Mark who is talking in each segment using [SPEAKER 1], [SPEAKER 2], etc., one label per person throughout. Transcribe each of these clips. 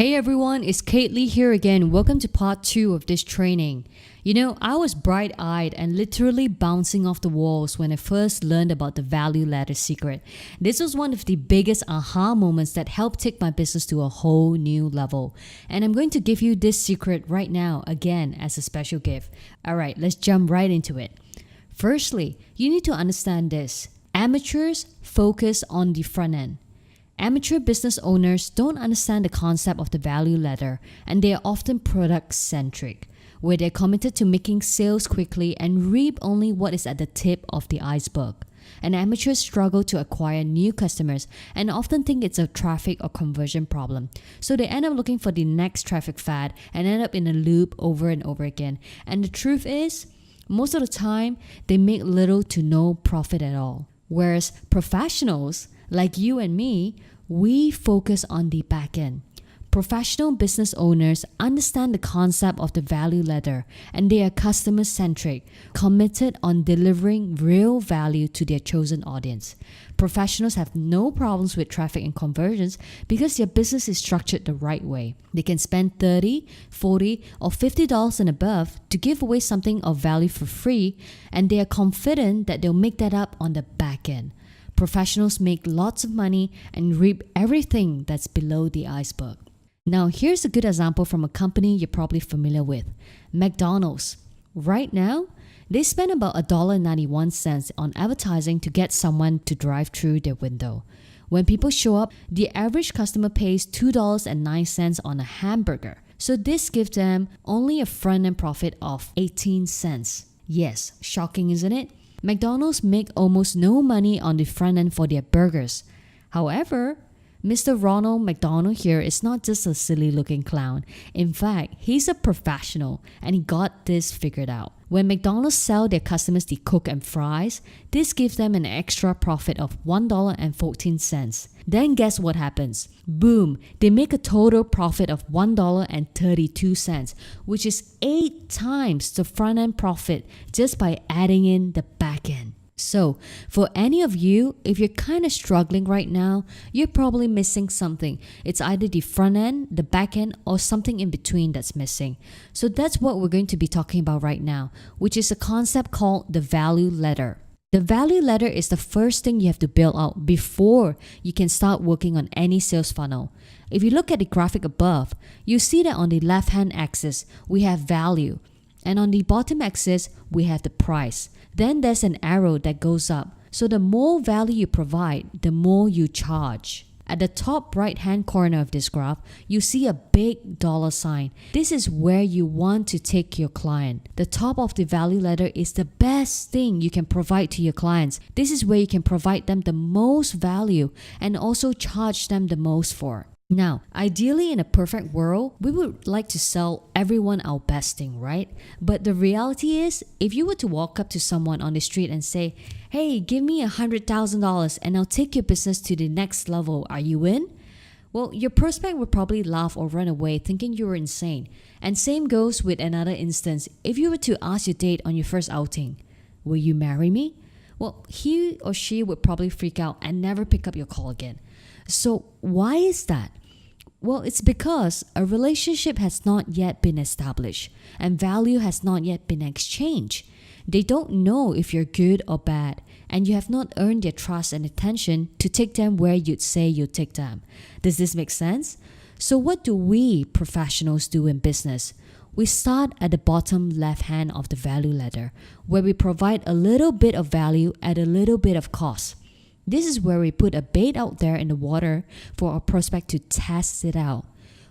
[SPEAKER 1] Hey everyone, it's Kate-lee here again. Welcome to part 2 of this training. I was bright-eyed and literally bouncing off the walls when I first learned about the value ladder secret. This was one of the biggest aha moments that helped take my business to a whole new level. And I'm going to give you this secret right now, again, as a special gift. Alright, let's jump right into it. Firstly, you need to understand this. Amateurs focus on the front end. Amateur business owners don't understand the concept of the value ladder, and they are often product-centric, where they're committed to making sales quickly and reap only what is at the tip of the iceberg. And amateurs struggle to acquire new customers and often think it's a traffic or conversion problem. So they end up looking for the next traffic fad and end up in a loop over and over again. And the truth is, most of the time, they make little to no profit at all. Whereas professionals, like you and me, we focus on the back end. Professional business owners understand the concept of the value ladder, and they are customer-centric, committed on delivering real value to their chosen audience. Professionals have no problems with traffic and conversions because their business is structured the right way. They can spend $30, $40, or $50 and above to give away something of value for free, and they are confident that they'll make that up on the back end. Professionals make lots of money and reap everything that's below the iceberg. Now, here's a good example from a company you're probably familiar with, McDonald's. Right now, they spend about $1.91 on advertising to get someone to drive through their window. When people show up, the average customer pays $2.09 on a hamburger. So this gives them only a front-end profit of 18 cents. Yes, shocking, isn't it? McDonald's make almost no money on the front end for their burgers. However, Mr. Ronald McDonald here is not just a silly looking clown. In fact, he's a professional and he got this figured out. When McDonald's sell their customers the Coke and fries, this gives them an extra profit of $1.14. Then guess what happens? Boom! They make a total profit of $1.32, which is 8 times the front end profit just by adding in the back end. So, for any of you, if you're kind of struggling right now, you're probably missing something. It's either the front end, the back end, or something in between that's missing. So that's what we're going to be talking about right now, which is a concept called the value ladder. The value ladder is the first thing you have to build out before you can start working on any sales funnel. If you look at the graphic above, you see that on the left-hand axis, we have value. And on the bottom axis, we have the price. Then there's an arrow that goes up. So the more value you provide, the more you charge. At the top right-hand corner of this graph, you see a big dollar sign. This is where you want to take your client. The top of the value ladder is the best thing you can provide to your clients. This is where you can provide them the most value and also charge them the most for. Now, ideally in a perfect world, we would like to sell everyone our best thing, right? But the reality is, if you were to walk up to someone on the street and say, "Hey, give me $100,000 and I'll take your business to the next level, are you in?" Well, your prospect would probably laugh or run away thinking you were insane. And same goes with another instance. If you were to ask your date on your first outing, "Will you marry me?" Well, he or she would probably freak out and never pick up your call again. So why is that? Well, it's because a relationship has not yet been established and value has not yet been exchanged. They don't know if you're good or bad, and you have not earned their trust and attention to take them where you'd say you'd take them. Does this make sense? So what do we professionals do in business? We start at the bottom left hand of the value ladder, where we provide a little bit of value at a little bit of cost. This is where we put a bait out there in the water for our prospect to test it out.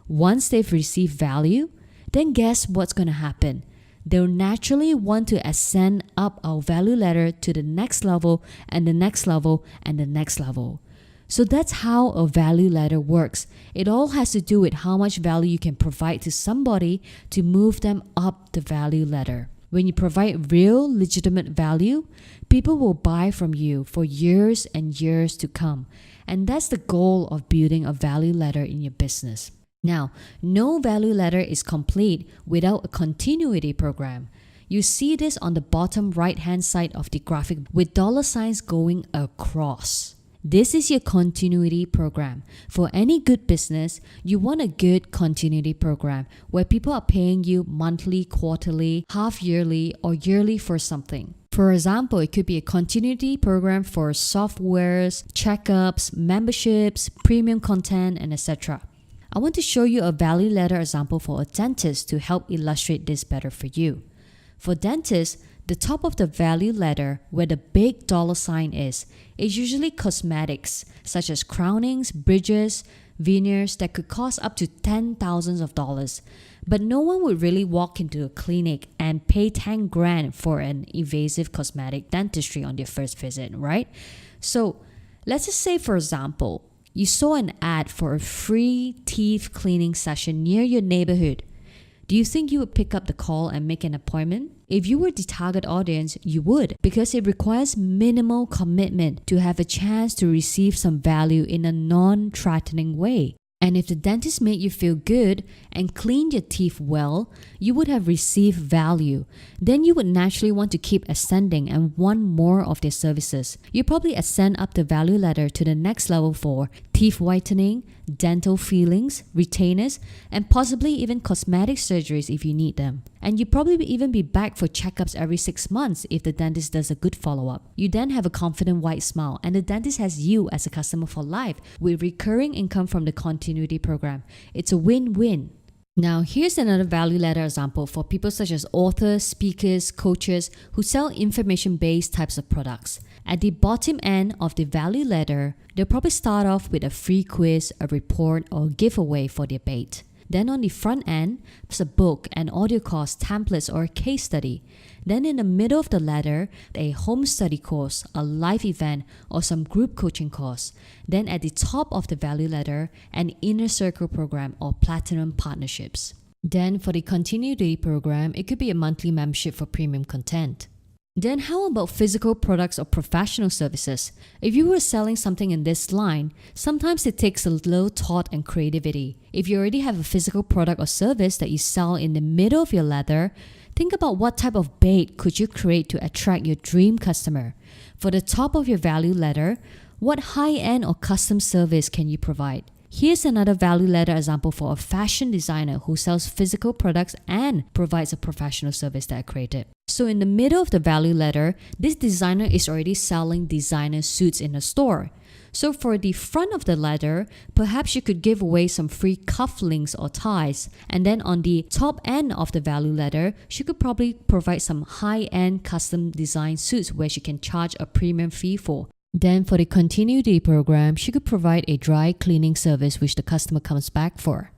[SPEAKER 1] Once they've received value, then guess what's going to happen? They'll naturally want to ascend up our value ladder to the next level and the next level and the next level. So that's how a value ladder works. It all has to do with how much value you can provide to somebody to move them up the value ladder. When you provide real, legitimate value, people will buy from you for years and years to come. And that's the goal of building a value ladder in your business. Now, no value ladder is complete without a continuity program. You see this on the bottom right-hand side of the graphic with dollar signs going across. This is your continuity program. For any good business, you want a good continuity program where people are paying you monthly, quarterly, half yearly, or yearly for something. For example, it could be a continuity program for softwares, checkups, memberships, premium content, and etc. I want to show you a value ladder example for a dentist to help illustrate this better for you. For dentists, the top of the value ladder, where the big dollar sign is usually cosmetics such as crownings, bridges, veneers that could cost up to $10,000. But no one would really walk into a clinic and pay 10 grand for an invasive cosmetic dentistry on their first visit, right? So let's just say, for example, you saw an ad for a free teeth cleaning session near your neighborhood. Do you think you would pick up the call and make an appointment? If you were the target audience, you would, because it requires minimal commitment to have a chance to receive some value in a non-threatening way. And if the dentist made you feel good and cleaned your teeth well, you would have received value. Then you would naturally want to keep ascending and want more of their services. You probably ascend up the value ladder to the next level for teeth whitening, dental fillings, retainers, and possibly even cosmetic surgeries if you need them. And you probably even be back for checkups every 6 months if the dentist does a good follow-up. You then have a confident white smile, and the dentist has you as a customer for life with recurring income from the continuity program. It's a win-win. Now, here's another value ladder example for people such as authors, speakers, coaches who sell information-based types of products. At the bottom end of the value ladder, they'll probably start off with a free quiz, a report, or a giveaway for their bait. Then on the front end, there's a book, an audio course, templates, or a case study. Then in the middle of the ladder, a home study course, a live event, or some group coaching course. Then at the top of the value ladder, an inner circle program or platinum partnerships. Then for the continuity program, it could be a monthly membership for premium content. Then how about physical products or professional services? If you were selling something in this line, sometimes it takes a little thought and creativity. If you already have a physical product or service that you sell in the middle of your ladder, think about what type of bait could you create to attract your dream customer. For the top of your value ladder, what high-end or custom service can you provide? Here's another value ladder example for a fashion designer who sells physical products and provides a professional service that are created. So in the middle of the value ladder, this designer is already selling designer suits in a store. So for the front of the ladder, perhaps you could give away some free cufflinks or ties. And then on the top end of the value ladder, she could probably provide some high-end custom design suits where she can charge a premium fee for. Then for the continuity program, she could provide a dry cleaning service which the customer comes back for.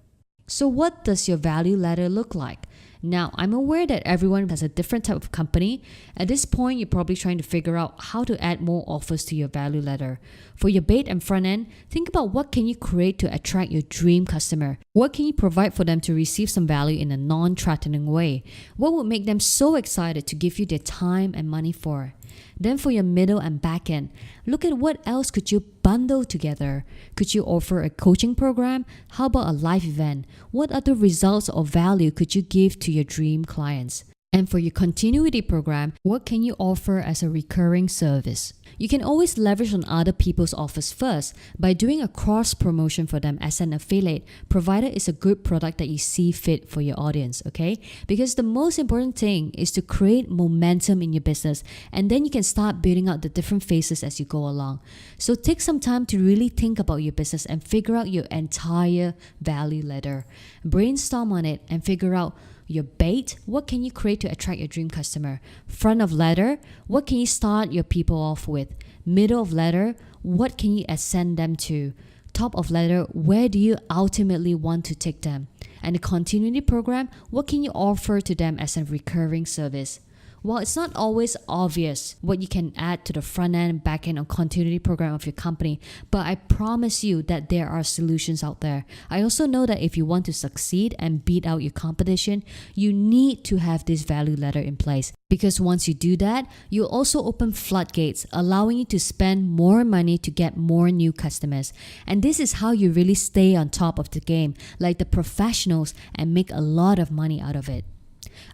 [SPEAKER 1] So what does your value ladder look like? Now, I'm aware that everyone has a different type of company. At this point, you're probably trying to figure out how to add more offers to your value ladder. For your bait and front end, think about what can you create to attract your dream customer. What can you provide for them to receive some value in a non-threatening way? What would make them so excited to give you their time and money for? Then for your middle and back end, look at what else could you bundle together. Could you offer a coaching program? How about a live event? What other results or value could you give to your dream clients? And for your continuity program, what can you offer as a recurring service? You can always leverage on other people's offers first by doing a cross promotion for them as an affiliate, provided it's a good product that you see fit for your audience, okay? Because the most important thing is to create momentum in your business, and then you can start building out the different phases as you go along. So take some time to really think about your business and figure out your entire value ladder. Brainstorm on it and figure out your bait, what can you create to attract your dream customer? Front of ladder, what can you start your people off with? Middle of ladder, what can you ascend them to? Top of ladder, where do you ultimately want to take them? And the continuity program, what can you offer to them as a recurring service? While it's not always obvious what you can add to the front end, back end, or continuity program of your company, but I promise you that there are solutions out there. I also know that if you want to succeed and beat out your competition, you need to have this value ladder in place. Because once you do that, you'll also open floodgates, allowing you to spend more money to get more new customers. And this is how you really stay on top of the game, like the professionals, and make a lot of money out of it.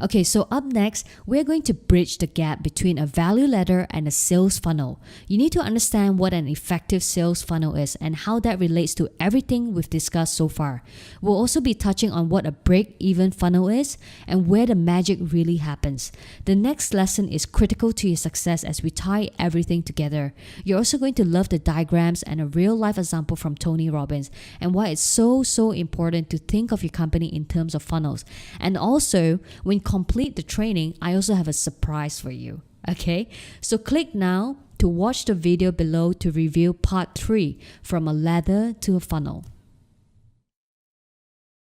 [SPEAKER 1] Okay, so up next, we're going to bridge the gap between a value ladder and a sales funnel. You need to understand what an effective sales funnel is and how that relates to everything we've discussed so far. We'll also be touching on what a break-even funnel is and where the magic really happens. The next lesson is critical to your success as we tie everything together. You're also going to love the diagrams and a real-life example from Tony Robbins and why it's so important to think of your company in terms of funnels. And also, when complete the training, I also have a surprise for you. Okay, so click now to watch the video below to review part 3 from a ladder to a funnel.